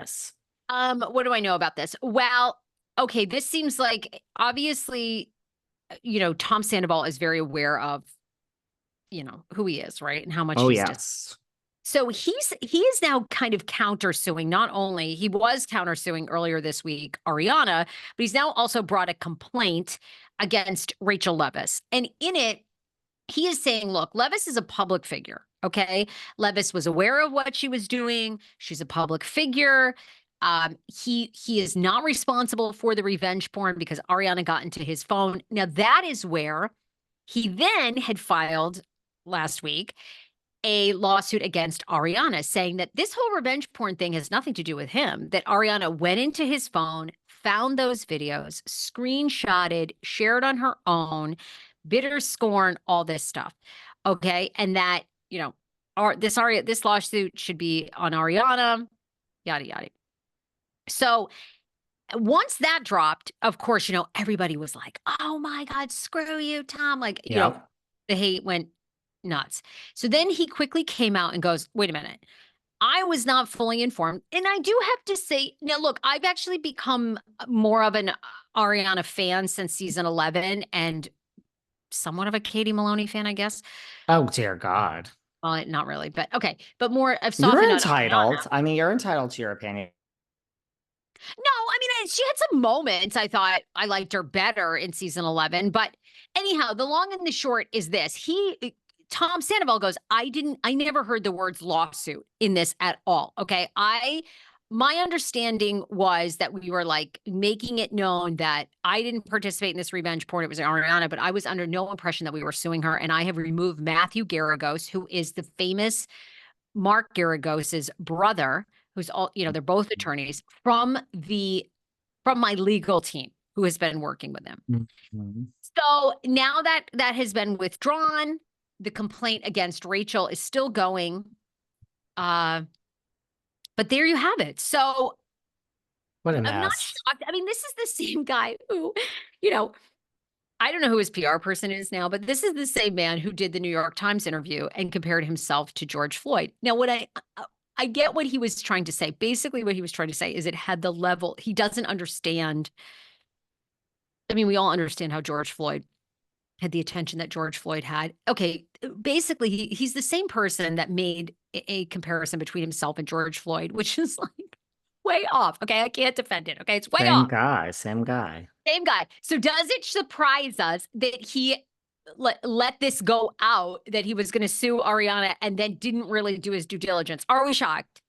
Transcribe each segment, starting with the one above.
this? What do I know about this? Well, okay, this seems like obviously, Tom Sandoval is very aware of, who he is, right? And how much Oh, he's just. yes. So he is now kind of countersuing. Not only he was countersuing earlier this week Ariana, but he's now also brought a complaint against Rachel Leviss. And in it, he is saying, look, Leviss is a public figure. Okay. Leviss was aware of what she was doing. She's a public figure. He is not responsible for the revenge porn because Ariana got into his phone. Now, that is where he then had filed last week a lawsuit against Ariana saying that this whole revenge porn thing has nothing to do with him, that Ariana went into his phone, found those videos, screenshotted, shared on her own, bitter scorn, all this stuff. Okay. And that, this lawsuit should be on Ariana, yada, yada. So once that dropped, of course, everybody was like, oh my God, screw you, Tom. Like, Yep. the hate went nuts. So then he quickly came out and goes, wait a minute. I was not fully informed. And I do have to say, now look, I've actually become more of an Ariana fan since season 11 and somewhat of a Katie Maloney fan, I guess. Oh, dear God. Well, not really, but okay. But more, I've You're softened on entitled. Ariana. I mean, you're entitled to your opinion. No, I mean, she had some moments. I thought I liked her better in season 11. But anyhow, the long and the short is this. Tom Sandoval goes, I never heard the words lawsuit in this at all. Okay. My understanding was that we were like making it known that I didn't participate in this revenge porn. It was Ariana, but I was under no impression that we were suing her. And I have removed Matthew Garagos, who is the famous Mark Garagos's brother, who's they're both attorneys from my legal team who has been working with him. Mm-hmm. So now that has been withdrawn, the complaint against Rachel is still going. But there you have it. So What a I'm not mess. shocked. I mean, this is the same guy who, I don't know who his PR person is now, but this is the same man who did the New York Times interview and compared himself to George Floyd. Now, what I get what he was trying to say. Basically, what he was trying to say is it had the level. He doesn't understand. I mean, we all understand how George Floyd had the attention that George Floyd had. Okay, basically, he's the same person that made a comparison between himself and George Floyd, which is like way off. Okay, I can't defend it. Okay, it's way Same off. guy. Same guy. Same guy. So does it surprise us that he let this go out, that he was going to sue Ariana and then didn't really do his due diligence? Are we shocked?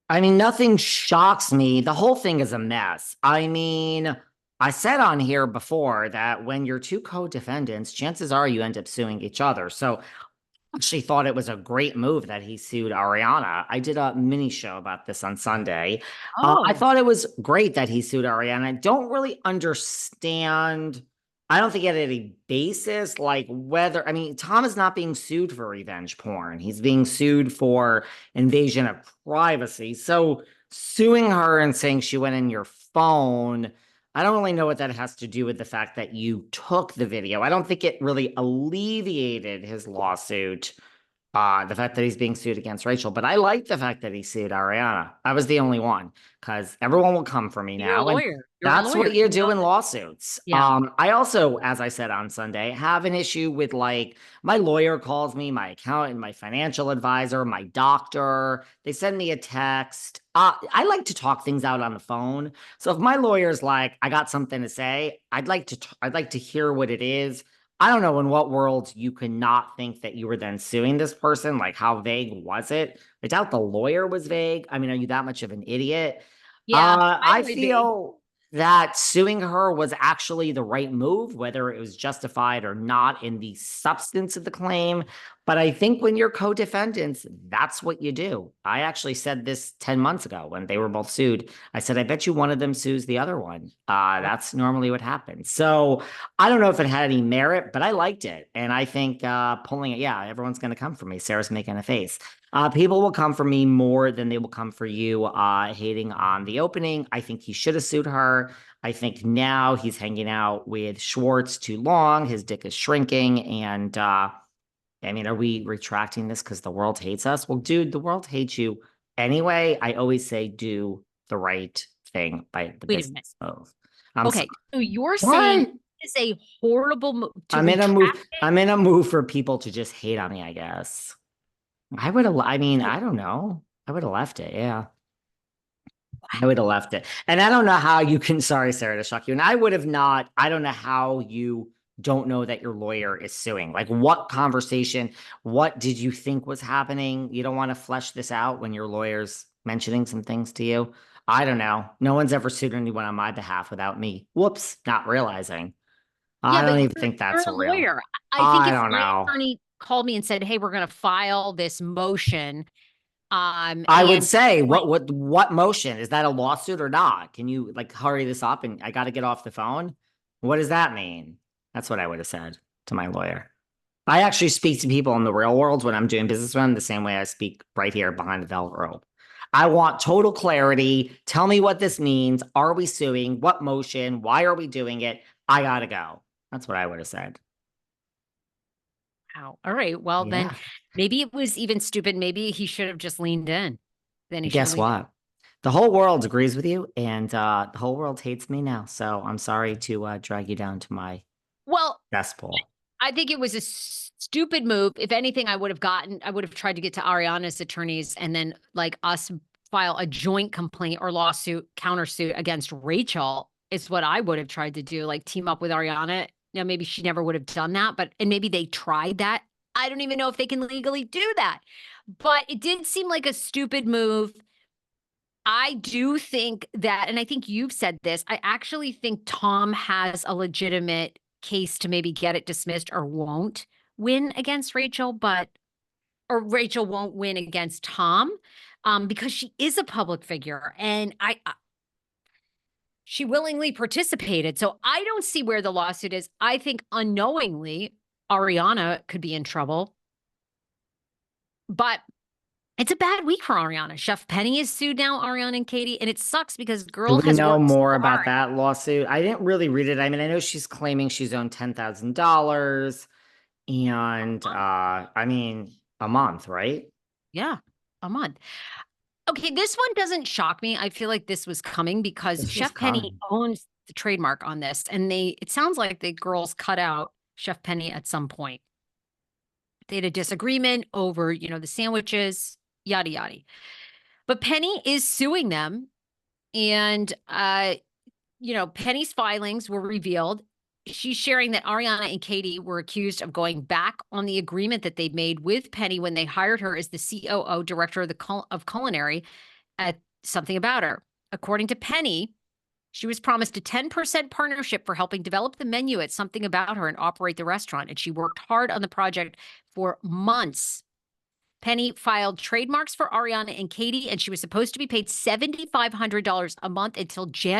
I mean, nothing shocks me. The whole thing is a mess. I mean, I said on here before that when you're two co-defendants, chances are you end up suing each other. So I actually thought it was a great move that he sued Ariana. I did a mini show about this on Sunday. I Oh, thought it was great that he sued Ariana. I don't really understand. I don't think it had any basis, like whether, I mean, Tom is not being sued for revenge porn. He's being sued for invasion of privacy. So suing her and saying she went in your phone, I don't really know what that has to do with the fact that you took the video. I don't think it really alleviated his lawsuit, the fact that he's being sued against Rachel. But I like the fact that he sued Ariana. I was the only one because everyone will come for me you're a now. And lawyer. You're a that's lawyer. what you do in lawsuits. Yeah. I also, as I said on Sunday, have an issue with like my lawyer calls me, my accountant, my financial advisor, my doctor. They send me a text. I like to talk things out on the phone. So if my lawyer's like, I got something to say, I'd like to hear what it is. I don't know in what world you could not think that you were then suing this person. Like, how vague was it? I doubt the lawyer was vague. I mean, are you that much of an idiot? Yeah, I I would be. feel that suing her was actually the right move, whether it was justified or not in the substance of the claim. But I think when you're co-defendants, that's what you do. I actually said this 10 months ago when they were both sued. I said, I bet you one of them sues the other one. That's normally what happens. So I don't know if it had any merit, but I liked it. And I think pulling it, yeah, everyone's going to come for me. Sarah's making a face. People will come for me more than they will come for you, hating on the opening. I think he should have sued her. I think now he's hanging out with Schwartz too long. His dick is shrinking. And I mean, are we retracting this because the world hates us? Well, dude, the world hates you anyway, I always say do the right thing by the Wait a minute. business move. I'm sorry. Okay, so you're saying What? it's a horrible move to I'm in a retract move. it? I'm in a move for people to just hate on me, I guess. I mean, So, I don't know. I would have left it. Yeah. I would have left it. And I don't know how you can, sorry, Sarah, to shock you. And I would have not, I don't know how you don't know that your lawyer is suing. Like, what conversation, what did you think was happening? You don't want to flesh this out when your lawyer's mentioning some things to you. I don't know. No one's ever sued anyone on my behalf without me. Whoops, not realizing. I yeah, but don't even you're think you're that's a real. lawyer. I think I if don't my know. attorney called me and said, "Hey, we're going to file this motion," I would and say, like, what motion? Is that a lawsuit or not? Can you like hurry this up and I got to get off the phone? What does that mean? That's what I would have said to my lawyer. I actually speak to people in the real world when I'm doing business with them the same way I speak right here behind the velvet rope. I want total clarity. Tell me what this means. Are we suing? What motion? Why are we doing it? I gotta go. That's what I would have said. wow. All right. Well, then Yeah. maybe it was even stupid. Maybe he should have just leaned in. Then he should have Guess leaned. what? The whole world agrees with you, and the whole world hates me now. So I'm sorry to drag you down to my Well, cesspool. I think it was a stupid move. If anything, I would have tried to get to Ariana's attorneys and then like us file a joint complaint or lawsuit, countersuit against Rachel is what I would have tried to do, like team up with Ariana. Now, maybe she never would have done that, and maybe they tried that. I don't even know if they can legally do that, but it did seem like a stupid move. I do think that, and I think you've said this, I actually think Tom has a legitimate case to maybe get it dismissed or won't win against Rachel, or Rachel won't win against Tom, because she is a public figure and she willingly participated. So I don't see where the lawsuit is. I think unknowingly Ariana could be in trouble, but it's a bad week for Ariana. Chef Penny is sued now, Ariana and Katie, and it sucks because Do girl we has know worked so more about hard. that lawsuit? I didn't really read it. I mean, I know she's claiming she's owed $10,000 and I mean a month, right? Yeah, a month. Okay, this one doesn't shock me. I feel like this was coming because This was Chef Penny coming. owns the trademark on this, and it sounds like the girls cut out Chef Penny at some point. They had a disagreement over, the sandwiches, yada yada. But Penny is suing them, and Penny's filings were revealed. She's sharing that Ariana and Katie were accused of going back on the agreement that they'd made with Penny when they hired her as the COO, director of of culinary at Something About Her. According to Penny, she was promised a 10% partnership for helping develop the menu at Something About Her and operate the restaurant. And she worked hard on the project for months. Penny filed trademarks for Ariana and Katie, and she was supposed to be paid $7,500 a month until January